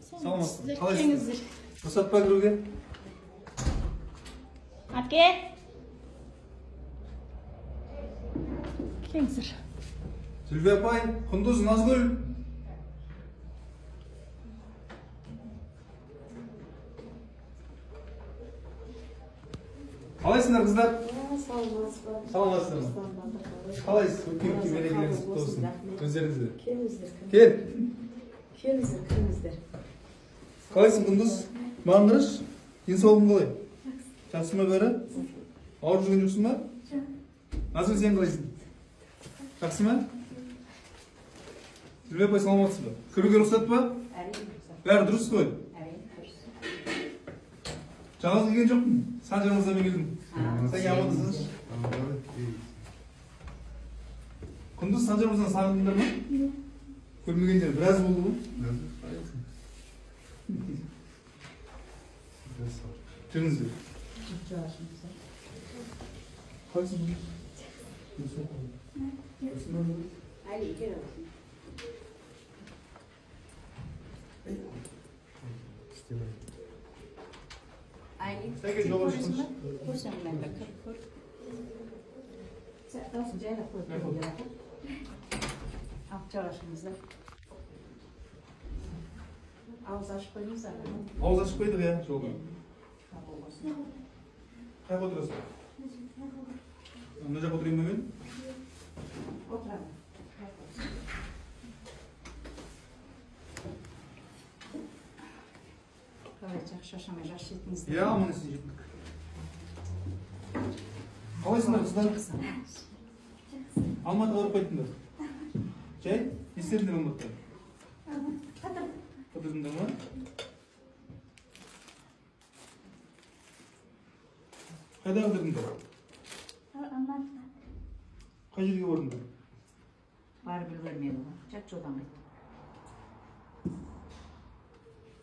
Саламатсыздар. Қалайсыздар? Келіңіздер. Рұқсат па кіруге? Әпке. Келіңіздер. Зүлфия апай, Құндыз, Назгүл. Қалайсыңдар қыздар? Саламатсыздар ма? Қалайсыз? Өткен мерекелеріңіз құтты болсын. Өздеріңізде. Кел. Келіңіздер. Қалайсың Құндыз? Маған қараш. Денсаулығың қалай? Жақсы ма бәрі? Ауырып жүрген жоқсың ба? Назгүл, сен қалайсың? Жақсы ма? Зүлфия апай, саламатсыз ба? Кіруге рұқсат па? Бәрі дұрыс қой. Жалғыз келген жоқпын. Сан жаңылыздан келдім. Сәке амандасыңызшы. Құндыз, Сан жаңылыздан сағындыңдар ма? Көрмегендер біраз болды ғой. Жүріңіздер. Қалайсың? Сәке жоғары шықыңызшы. Көрсем мен де кіріп көр. Даусын жайлап қойып. Алып жағашыңызды. Ауыз ашып қойыңыздар. Ауыз ашып қойдық, иә, жолға. Қайға отырасың? Мына жаққа отырайын ба мен? Отырамын. Қалай шашамай жас жеттіңіздер? Иә, аман есен жеттік. Қалайсыңдар қыздар? Алматыға барып қайттыңдар? Жай? Не істедіңдер Алматыда? Қыдырдыңдар ма? Қайда қыдырдыңдар? Қай жерге бардыңдар? Барып үлгермеді ғой. Жат жолдан қайттым.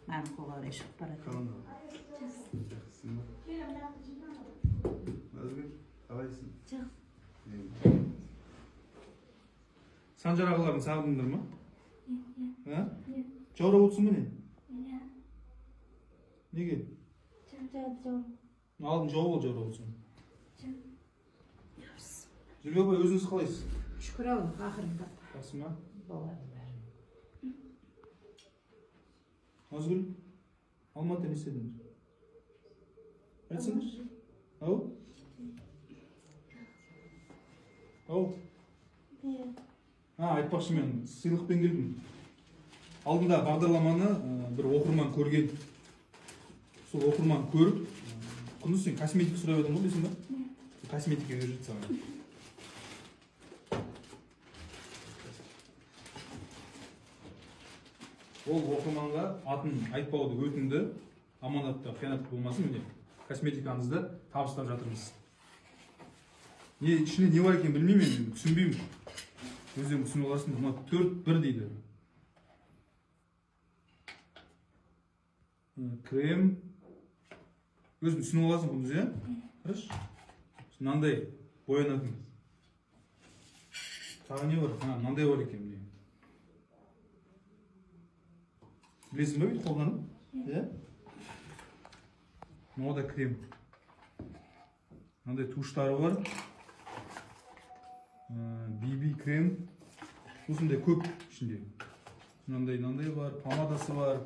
Мәрім қолға қарай шығып барады. Жақсың ба? Назгүл, қалайсың? Санжар ағаларын сағындыңдар ма? Иә. Жаурап отырсың ба не? Неге? Алдын жауып ал жаурап отырсың. Зүлфия апай, өзіңіз қалайсыз? Шүкір алым, ақырында. Жақсы ма? Болады бәрі. Назгүл, Алматыда не істедіңдер? Айтсаңызшы. Ау? Ау? Айтпақшы, мен сыйлықпен келдім. Алдында бағдарламаны бір оқырман көрген. Сол оқырман көріп, Құндыз, сен косметика сұрап едің ғой, дейсің ба? Косметика беріп жатса саған. Ол оқырманға атын айтпауды өтінді, аманатта қиянат болмасын, міне косметикаңызды табыстап жатырмыз. Ішінде не бар екен білмеймін, мен түсінбеймін. Өздерің түсініп аласың, мына 4-1 дейді. Крем. Өзің түсініп аласың Құндыз, иә? Қараш. Мынандай боянатын. Тағы не бар? Мынандай бар екен. Білесің ба, бүйтіп қолданып? Иә? Мынау да крем. Мынандай туштары бар. BB крем. Осындай көп ішінде. Мынандай бар, помадасы бар.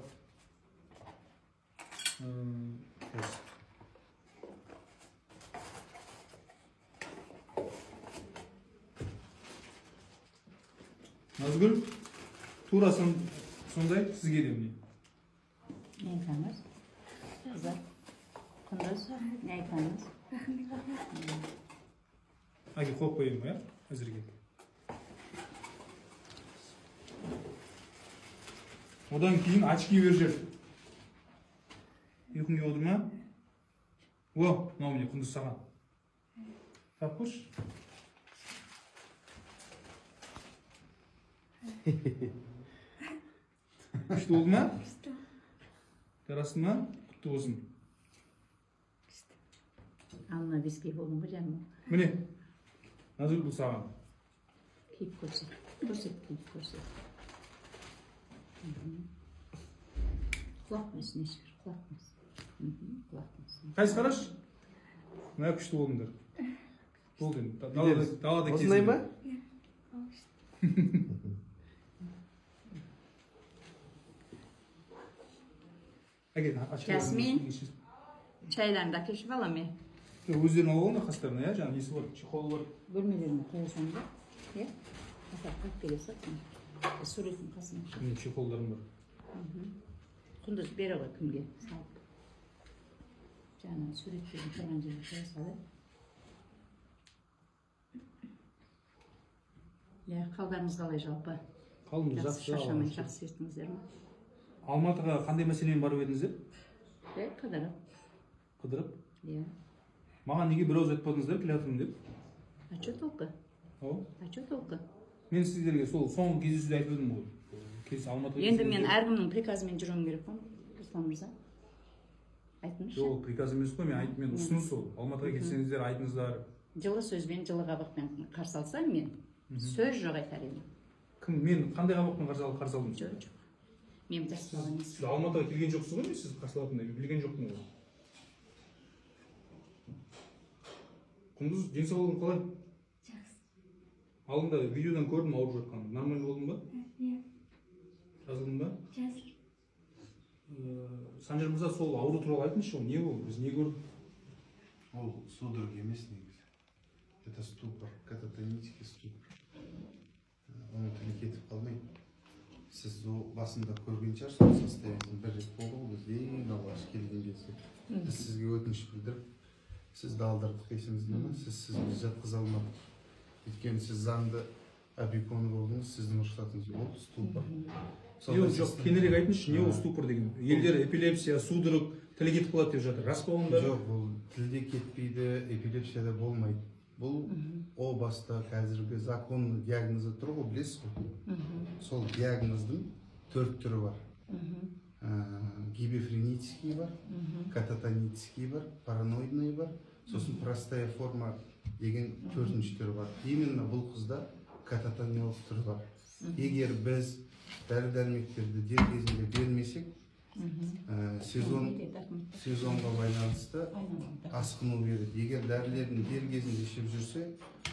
Назгүл, турасын сондай сізге де міне. Не айтамыз? Қыздар. Құндыз, не айтамыз? Әке қойып қойайын ба, әзірге. Одан кейін очки бер жер. Ұйқың келіп отыр ма? Мынау міне Құндыз саған. Тап қойшы. Күшті болды ма? Жарасты ма? Құтты болсын. Алма бізге болың ғой жаным. Міне, Назгүл, бұл саған. Киіп көрсет. Көрсет, киіп көрсет. Құлатмасын ешбір, құлатмасын. Құлатмасын. Қайсы қараш? Мына күшті болдыңдар. Болды енді. Далада осындай ма? Жасмин. Çaylarını da keşif alamıyor. Өздерің алып алыңдар қастарына, иә, жаңағы несі бар, чехолы бар. Bölmelerini koysan da. Ya. Atak geliyor satın. Suretin kasını. Менің чехолдарым бар. Kunduz beri koy kümge. Sağlık. Canım suretlerini falan cebine koysalar. Ya kaldarınız kalay жалпы. Қалыңыз Жақсы жақсы. шаршамай жақсы ертіңіздер ма? Алматыға қандай мәселемен барып едіңіздер? Қыдырып. Қыдырып. Иә. Маған неге бір ауыз айтпадыңыздар, келе жатырмын деп? А что толку? Ау. А что толку? Мен сіздерге сол соңғы кездесуде айтып едім ғой. Алматыға Енді мен әркімнің приказымен жүруім керек қой, Руслан мырза. Айтыңызшы. жоқ, приказ емес қой, мен ұсыныс ол. Алматыға кетсеңіздер айтыңыздар. Жылы сөзбен, жылы қабақпен қарсы алсам мен сөз жоқ айтар едім. Кім, мен қандай қабақпен қарсы алдым? Жоқ. Мен жас бала емес. Сіз Алматыға келген жоқсыз ғой, сіз қарсы алатындай, мен білген жоқпын ғой. Құндыз, денсаулығың қалай? Жақсы. Алдында видеодан көрдім ауырып жатқанын. Нормально болдың ба? Иә. Жазылдың ба? Жазыр. Санжар мырза, сол ауру туралы айтыңызшы, ол не болды? Біз не көрдік? Ол судорог емес негізі. Это ступор, кататонический ступор. Оның тілі кетіп қалмайды. Сіз ол басында көрген шығарсыз, сол состояниені бір рет болды ғой, біз ең алғаш келген кезде. Біз сізге өтініш білдіріп, сізді алдырдық есіңізде ме? Сіз біз жатқыза алмадық. Өйткені сіз заңды опекун болдыңыз, сіздің рұқсатыңыз болды, ступор. Жоқ, кеңірек айтыңызшы, не ол ступор деген? Елдер эпилепсия, судорог, тілі кетіп қалады деп жатыр. Рас па онда? Жоқ, бұл тілде кетпейді, эпилепсияда болмайды. Бұл о баста қазіргі законның диагнозы тұр ғой, білесіз ғой. Сол диагноздың 4 түрі бар. Гипофренический бар, кататонический бар, параноидный бар, сосын простая форма деген 4-ші түрі бар. Именно бұл қызда кататониялық түрі бар. Егер біз дәрі-дәрмектерді дер кезінде бермесек, сезонға байланысты асқыну береді. Егер дәрілерін дер кезінде ішіп жүрсе,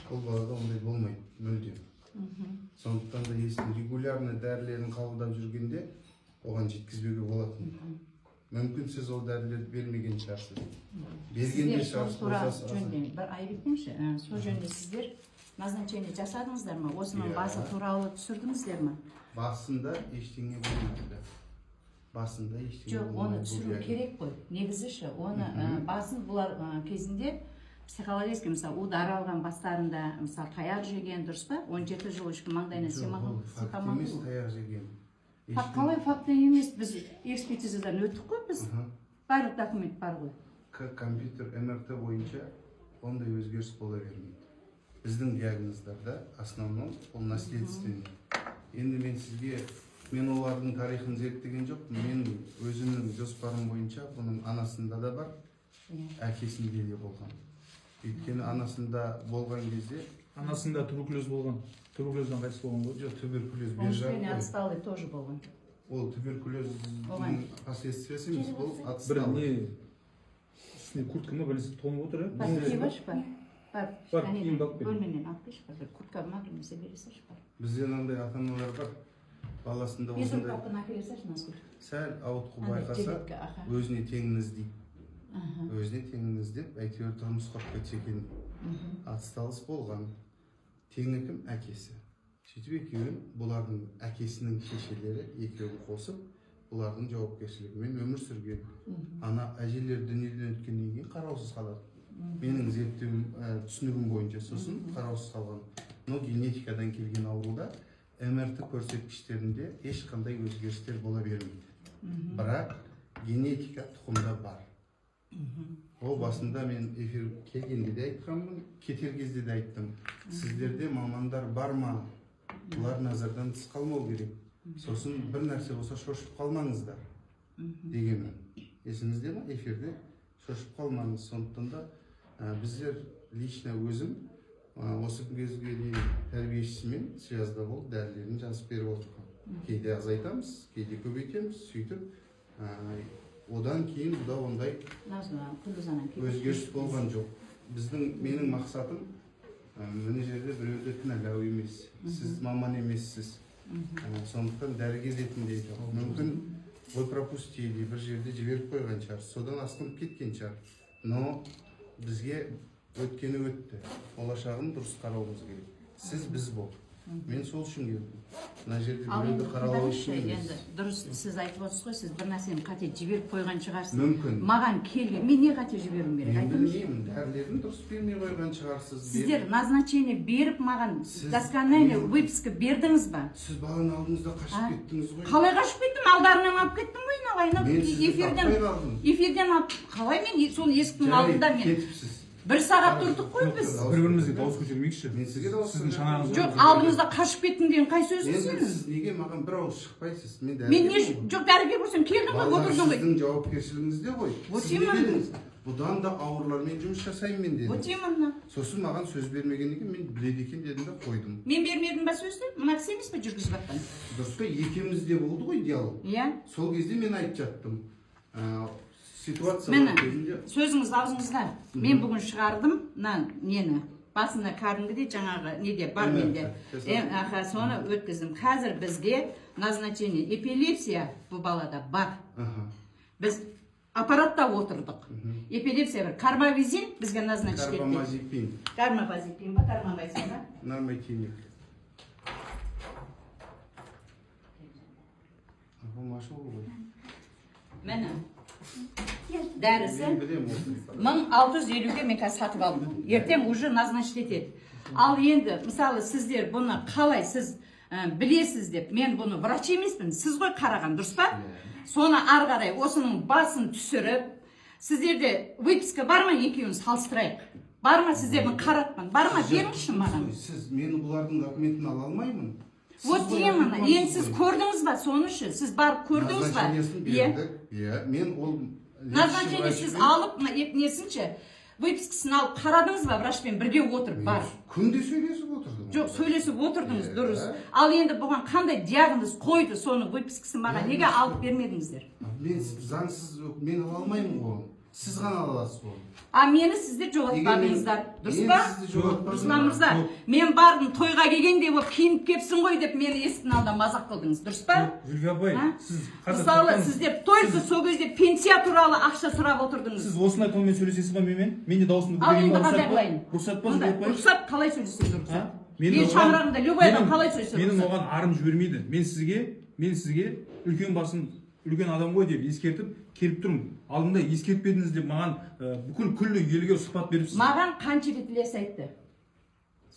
бұл балада ондай болмайды, мүлде. Сондықтан да есін регулярны дәрілерін қабылдап жүргенде оған жеткізбеуге болатын. Мүмкін сіз ол дәрілерді бермеген шығарсыз. Бергенде шығарсыз. Бір айып етіңізші, сол жөнінде сіздер назначение жасадыңыздар ма? Осының басы туралы түсірдіңіздер ма? Басында ештеңе болмайды. Басында ештеңе жоқ, оны түсіру керек қой. Негізіші, оны басын бұлар кезінде психологический, мысалы, удар алған бастарында, мысалы, таяқ жеген, дұрыс па? 17 жыл ешкім маңдайына сыймаған. Факт емес таяқ жеген. Қалай факті емес, біз экспертизадан өттік қой, біз барлық документ бар ғой. Компьютер МРТ бойынша ондай өзгеріс бола бермейді. Біздің диагноздарда основном ол наследственный. Енді мен сізге, мен олардың тарихын зерттеген жоқпын. Мен өзімнің жоспарым бойынша бұның анасында да бар, әкесінде де болған. Өйткені анасында болған кезде... Анасында туберкулез болған. Туберкулездан қайтыс болған ғой? Жоқ, туберкулез бер Омышпен отсталый тоже болған. Ол туберкулездің последствиясы емес, бұл Бір отсталый. не... Үстіне куртка ма, білесі тонып отыр, ә? Киіваш па? Бар, киімді алып бер. Бөлменен алып келші бар, куртка ма, білмесе бересеш бар. Бізде андай ата-аналар бар. Баласында Без осындай рукавканы әкелесеш, Назгүл. сәл ауытқу байқаса, өзіне теңін іздейді. Өзіне теңін іздеп, әйтеуір тұрмыс құрып кетсе екен. Атысталыс болған. Теңі кім? Әкесі. Сөйтіп екеуін, бұлардың әкесінің шешелері екеуін қосып, бұлардың жауапкершілігімен өмір сүрген. Ана әжелер дүниеден өткеннен кейін қараусыз қалады. Менің зерттеуім, түсінігім бойынша сосын қараусыз қалған. Но генетикадан келген ауруда МРТ көрсеткіштерінде ешқандай өзгерістер бола бермейді. Бірақ генетика тұқымда бар. Ол басында мен эфир келгенде де айтқанмын, кетер кезде де айттым. Сіздерде мамандар бар ма? Бұлар назардан тыс қалмау керек. Сосын бір нәрсе болса шошып қалмаңыздар дегенмін. Есіңізде ме? Эфирде шошып қалмаңыз. Сондықтан да біздер лично өзім осы кезге дейін тәрбиешісімен связда болып дәрілерін жазып беріп отырмын. Кейде азайтамыз, кейде көбейтеміз, сөйтіп Одан кейін бұда ондай өзгеріс болған жоқ. Менің мақсатым мына жерде біреуді кінәлау емес. Сіз маман емессіз. Сондықтан дәрігер ретінде мүмкін вы пропустили, бір жерде жіберіп қойған шығар, содан асқынып кеткен шығар. Но бізге өткені өтті. Болашағын дұрыс қарауымыз керек. Сіз біз бол. Мен сол үшін келдім. Мына жерде біреуді қарау үшін емес. Дұрыс, сіз айтып отырсыз ғой, сіз бір нәрсені қате жіберіп қойған шығарсыз. Мүмкін. Маған келген, мен не қате жіберуім керек? Мен білмеймін, дәрілерін дұрыс бермей қойған шығарсыз. Сіздер назначение беріп маған досконально выписка бердіңіз ба? Сіз баланы алдыңызда қашып кеттіңіз ғой. Қалай қашып кеттім? Алдарынан алып кеттім ғой, айналайын. Эфирден алып, қалай мен сол есіктің алдында мен? Бір сағат тұрдық қой біз. Бір-бірімізге дауыс көтермейікші. Мен сізге дауыс сіздің шанағыңыз. Жоқ, алдыңызда қашып кеттің деген қай сөзіңіз сенің? Сіз неге маған бір ауыз шықпайсыз? Мен не жоқ дәрігер болсам келдім ғой, отырдым ғой. Сіздің жауапкершілігіңізде ғой. Вот именно. Бұдан да ауырлармен жұмыс жасаймын мен дедім. Вот именно. Сосын маған сөз бермегеннен кейін мен біледі екен дедім де қойдым. Мен бермедім ба сөзді? Мына кісі емес пе жүргізіп жатқан? Дұрыс па, екеумізде болды ғой диалог. Иә. Сол кезде мен айтып жаттым. Мені сөзіңіз аузыңызда. Мен бүгін шығардым нені басында кәдімгідей жаңағы неде бар менде. Соны өткіздім. Қазір бізге назначение эпилепсия бұл балада бар. Біз аппаратта отырдық. Эпилепсия бар. Карбамазин бізге назначить етті. Карбамазепин ба? Карбамазин ба? Нормотиник. Мені дәрісі 1650-ге мен қазір сатып алдым. Ертең уже назначить етеді. Ал енді, мысалы, сіздер бұны қалай сіз білесіз деп, мен бұны врач емеспін, сіз ғой қараған, дұрыс па? Соны ары қарай осының басын түсіріп, сіздерде выписка бар ма, екеуін салыстырайық. Бар ма сіздердің қаратпан? Бар ма, беріңізші маған. Сіз мен бұлардың документін ала алмаймын. Вот именно, енді сіз көрдіңіз ба, соны үшін? Сіз барып көрдіңіз ба? Мен ол назначение сіз алып, несінші, выпискасын алып қарадыңыз ба, врачпен бірге отырып, бар. Күнде сөйлесіп отырдым. Жоқ, сөйлесіп отырдыңыз, дұрыс. Ал енді бұған қандай диагноз қойды, соны выпискасын маған неге алып бермедіңіздер? Мен заңсыз, мен ала алмаймын ғой. Сіз ғана аласыз ғой. Мені сіздер жоғалтпадыңыздар, дұрыс па? Руслан мырза, мен бардым тойға келгенде болып киініп кепсің ғой деп мені есіктің алдында мазақ қылдыңыз, дұрыс па? Зүлфия апай, сіз мысалы сіздер тойсы сол кезде пенсия туралы ақша сұрап отырдыңыз. Сіз осындай тонмен сөйлесесіз ба менімен? Мен де даусымды көтерейін ба? Рұқсат па? Рұқсат қалай сөйлесесіз рұқсат? Мен шаңырағымда любой адам қалай сөйлесіз? Менің оған арым жібермейді. Мен сізге үлкен басын үлкен адам ғой деп ескертіп келіп тұрмын. Алдында ескертпедіңіз деп маған бүкіл күллі елге сұхбат беріпсіз. Маған қанша рет Ильяс айтты.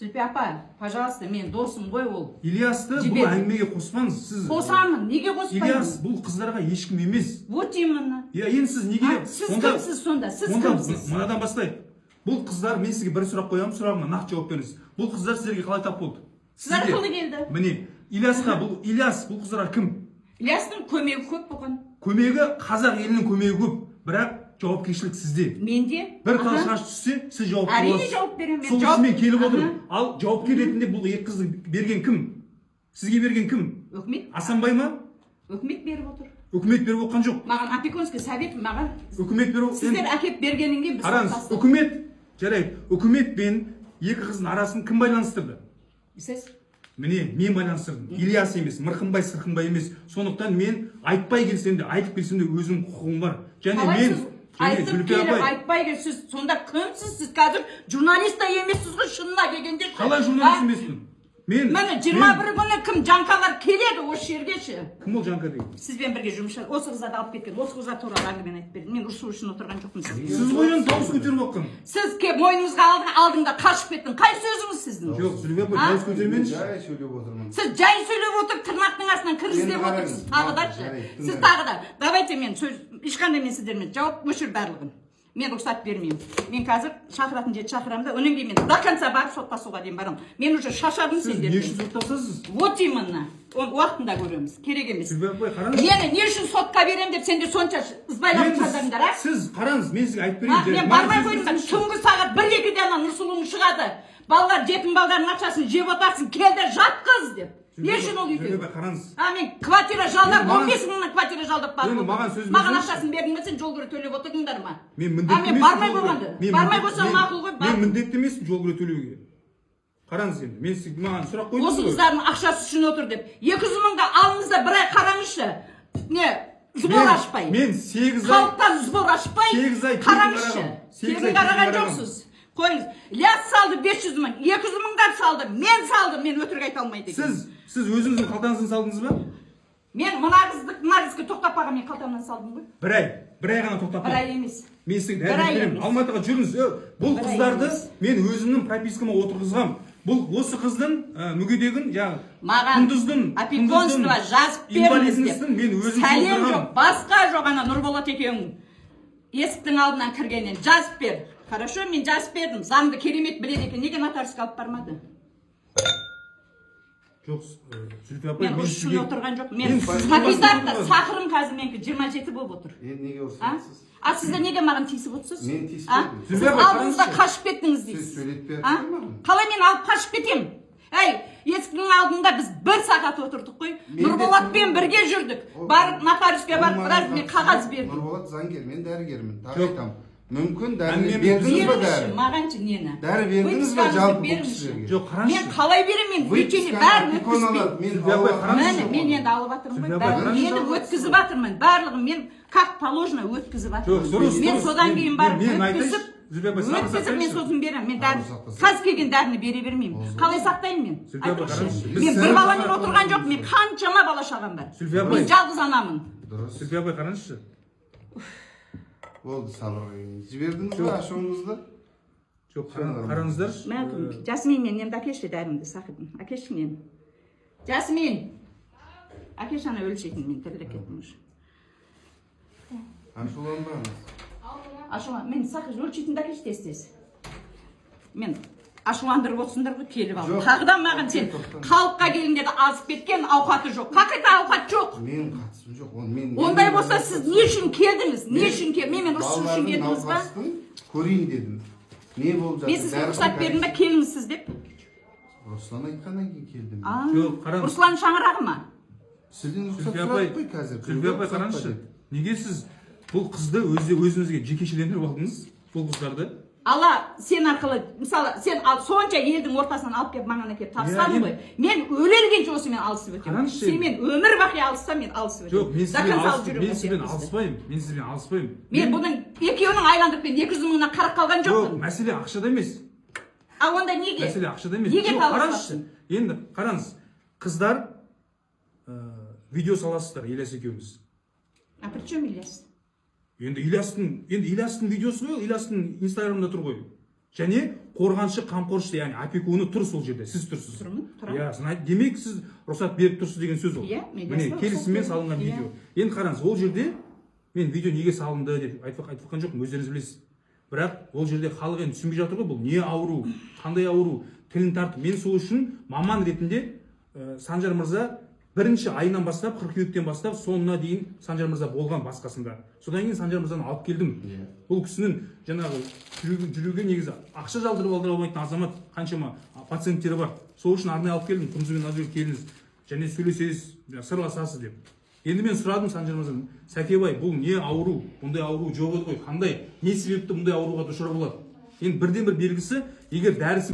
Зүлфия апа, пожалуйста, мен досым ғой ол. Ильясты бұл әңгімеге қоспаңыз. Сіз қосамын, неге қоспаймын? Ильяс бұл қыздарға ешкім емес. Вот именно. Енді сіз неге? Сіз кімсіз сонда? Сіз кімсіз? Мынадан бастайық. Бұл қыздар, мен сізге бір сұрақ қоямын, сұрағыма нақты жауап беріңіз. Бұл қыздар сіздерге қалай тап болды? Сіз арқылы келді. Міне, Ильяс бұл қыздарға кім? Ильястың көмегі көп болған. Көмегі, қазақ елінің көмегі көп, бірақ жауапкершілік сізде. Менде? Бір талшаш түссе, сіз жауап бересіз. Әрине жауап беремін. Сол үшін мен келіп отырмын. Ал жауапкер ретінде бұл екі қызды берген кім? Сізге берген кім? Үкімет. Асанбай ма? Үкімет беріп отыр. Үкімет беріп отқан жоқ. Маған опекунский совет, маған үкімет беріп. Сіздер әкеп бергеннен кейін біз қараңыз, үкімет, жарайды, үкімет пен екі қыздың арасын кім байланыстырды? Сіз? Міне, мен байланыстырдым. Ильяс емес, Мырқымбай, Сырқымбай емес. Сондықтан мен айтпай келсем де, айтып келсем де өзім құқығым бар. Және мен айтып келіп, айтпай келсіз, сонда кімсіз? Сіз қазір журналист та емессіз ғой, шынына келгенде. Қалай журналист емеспін? Міне 21 күні кім жанқалар келеді осы жерге ше. Кім ол жанқа дейді? Сізбен бірге жұмыс жасап, осы қыздарды алып кеткен, осы қыздар туралы әңгімені айтып бердім. Мен ұрысу үшін отырған жоқпын сізге. Сіз ғой енді дауыс көтеріп отқан. Сіз кеп мойныңызға алдыңда қашып кеттің. Қай сөзіңіз сіздің? Жоқ, Зүлфия апай, дауыс көтермеңізші. Жай сөйлеп отырмын. Сіз жай сөйлеп отырып, тырнақтың астынан кір іздеп отырсыз. Тағы да ше. Сіз тағы да. Давайте мен сөз ешқандай мен сіздермен жауап өшір барлығын. Мен рұқсат бермеймін. Мен қазір шақыратын жерді шақырамын да, өнен кейін мен до конца барып соттасуға дейін барамын. Мен уже шашадым сендерді. Сіз не үшін соттасасыз? Вот именно. Уақытында көреміз. Керек емес. Зүлфия апай, қараңыз. Мені не үшін сотқа беремін деп сендер сонша ызбайланып жатырсыңдар, а? Сіз қараңыз, мен сізге айтып берейін. Мен бармай қойдым да, түнгі сағат 1-2-де ана Нұрсұлуың шығады. Балалар, жетім балалардың ақшасын жеп отырсың, келді жатқыз деп. Не үшін ол үйде? Қараңыз. Мен квартира жалдап, Маған- 15 мыңнан квартира жалдап бардым. Енді маған сөз Маған берсеңізші. ақшасын бердің ба, сен жол кіре төлеп отырдыңдар ма? Мен міндетті мен емеспін бармай жол болғанды. кіре- Бармай болсам мақұл ғой, бар. Мен міндетті емеспін жол кіре төлеуге. Қараңыз енді, мен сіз маған сұрақ Осы қойдыңыз ғой. қыздардың ақшасы үшін отыр деп. 200 мыңға алыңыз да бір ай қараңызшы. Не, сбор ашпай. Мен 8 ай Халықтан сбор ашпай. 8 ай Қараңызшы. тегін Тегін қараған жоқсыз. Қойыңыз. Ляс салды 500 мың, 200 мыңдан салды. Мен салдым, мен өтірік айта алмайды екенмін. Сіз өзіңіздің қалтаңыздан салдыңыз ба? Мен мына қызды тоқтап қалған, мен қалтамнан салдым ғой. Бір ай ғана тоқтап Бір ай емес. Мен сізге Бір ай дәрі беремін. емес. Алматыға жүріңіз. Бұл Бір ай қыздарды емес. мен өзімнің пропискама отырғызғам. Бұл осы қыздың мүгедегін, маған құндыздың опекунство жазып беріңіз деп. Мен өзім сәлем жоқ, басқа жоқ, ана Нұрболат екеуің есіктің алдынан кіргеннен жазып бер. Хорошо, мен жазып бердім. Заңды керемет біледі екен. Неге нотариусқа алып бармады? Жоқ, Зүлфия апай, Мен үшін отырған жоқ. Мен мен попитарда сақырым қазір менікі 27 болып отыр. Неге ұрсасыз? Сіздер неге маған тиісіп отырсыз? Мен тиіспедім. Сіз алдыңызда қашып кеттіңіз Сіз дейсіз. сөйлеп бердіңіз маған. Қалай мен алып қашып кетем? Есіктің алдында біз 1 сағат отырдық қой. Нұрболатпен бірге жүрдік. Барып нотариуске барып біраз мен қағаз бердім. Нұрболат заңгер, мен дәрігермін. Жоқ. Тағы айтамын. Мүмкін дәрі Мен- бердіңіз ба Беріңізші, дәрі? мағаншы нені? Дәрі бердіңіз ба жалпы бұл беріңізші. кісілерге? Жоқ, Мен қараңызшы. қалай беремін? Мен өйткені бәрін өткізбеймін. Зүлфия апай, қараңызшы. Мен енді алып жатырмын ғой. Зүлфия апай, Бәрін енді өткізіп жатырмын. Барлығын мен как положено өткізіп Жоқ, жатырмын. дұрыс, Мен дұрыс. содан кейін барып мен айтайыншы. өткізіп, Зүлфия апай, сабыр өткізіп мен сақтайыншы. сосын беремін. Мен Сабыр сақтайыншы. қазір келген дәріні бере бермеймін. Қалай сақтаймын мен? Зүлфия апай, Айтыңызшы. қараңызшы. Мен бір баламен отырған жоқ. Мен қаншама бала шағам бар. Зүлфия апай. Мен жалғыз анамын. Дұрыс. Зүлфия апай, қараңызшы. Болды, сабыр. Жібердіңіз ба ашуыңызды? Жоқ, қараңыздаршы. Мәлкім, Жасмин, мен енді әкеші дәрімді сақырдым. Әкеші мен. Жасмин. Әкеш ана өлшейтін, мен тірілік кеттім уже. Ашуланбаңыз. Мен сақыр өлшейтін де әкеш тез-тез. Мен ашуландырып отырсыңдар ғой, келіп алдым. Жоқ. Тағыдан маған сен халыққа келіндерді азып кеткен, ауқаты жоқ. Қақайта ауқат жоқ. Мен қатысым жоқ. Ондай болса сіз не үшін келдіңіз? Не үшін келдіңіз? Мен ұрысу үшін келдіңіз ба? Көрейін дедім. Не болып жатыр? Мен сізге рұқсат бердім ба, келіңіз сіз деп? Руслан айтқаннан кейін келдім. Жоқ, қараңыз. Руслан шаңырағы ма? Сізден рұқсат Зүлфия апай, сұрадық қой қазір. Зүлфия апай, қараңызшы. Неге сіз бұл қызды өзіңізге жекешелендіріп алдыңыз? Бұл қыздарды? Алла сен арқылы, мысалы, сен сонша елдің ортасынан алып келіп маған әкеліп тапсырадың ғой. Мен өлергенше осымен алысып өтемін. Қараңызшы. Сенімен өмір бақи алыссам мен алысып өтемін. Жоқ, мен сізбен алыспаймын. Мен бұның екеуінің айландықпен 200 мыңнан қарап қалған Жоқ, жоқпын. мәселе ақшада емес. Онда неге? Мәселе ақшада емес. Неге Жоқ, таласасың? енді қараңыз. Қыздар видео саласыздар, Ильяс екеуміз. При чем Ильяс? Енді Ильястың видеосы ғой, Ильястың инстаграмында тұр ғой. Және қорғаншы, қамқоршы, яғни опекуны тұр сол жерде. Сіз тұрсыз. Тұрмын, тұрамын. Демек сіз рұқсат беріп тұрсыз деген сөз ол. Иә, мен Міне, рұқсат келісіммен бердім. салынған видео. Енді қараңыз, ол жерде мен видео неге салынды деп айтқан жоқпын, өздеріңіз білесіз. Бірақ ол жерде халық енді түсінбей жатыр ғой, бұл не ауру, қандай ауру, тілін тартып. Мен сол үшін маман ретінде Санжар мырза бірінші айынан бастап, қыркүйектен бастап, соңына дейін Санжар мырза болған басқасында. Содан кейін Санжар мырзаны алып келдім. Бұл кісінің жаңағы жүруге негізі ақша жалтырып алдыра алмайтын азамат қаншама пациенттері бар. Сол үшін арнайы алып келдім. Күнізбен назбен келіңіз және сөйлесесіз, сырласасыз деп. Енді мен сұрадым Санжар мырзадан, Сәкебай, бұл не ауру? Бұндай ауру жоқ еді ғой. Қандай? Не себепті бұндай ауруға душар болады? Енді бірден бір белгісі, егер дәрісі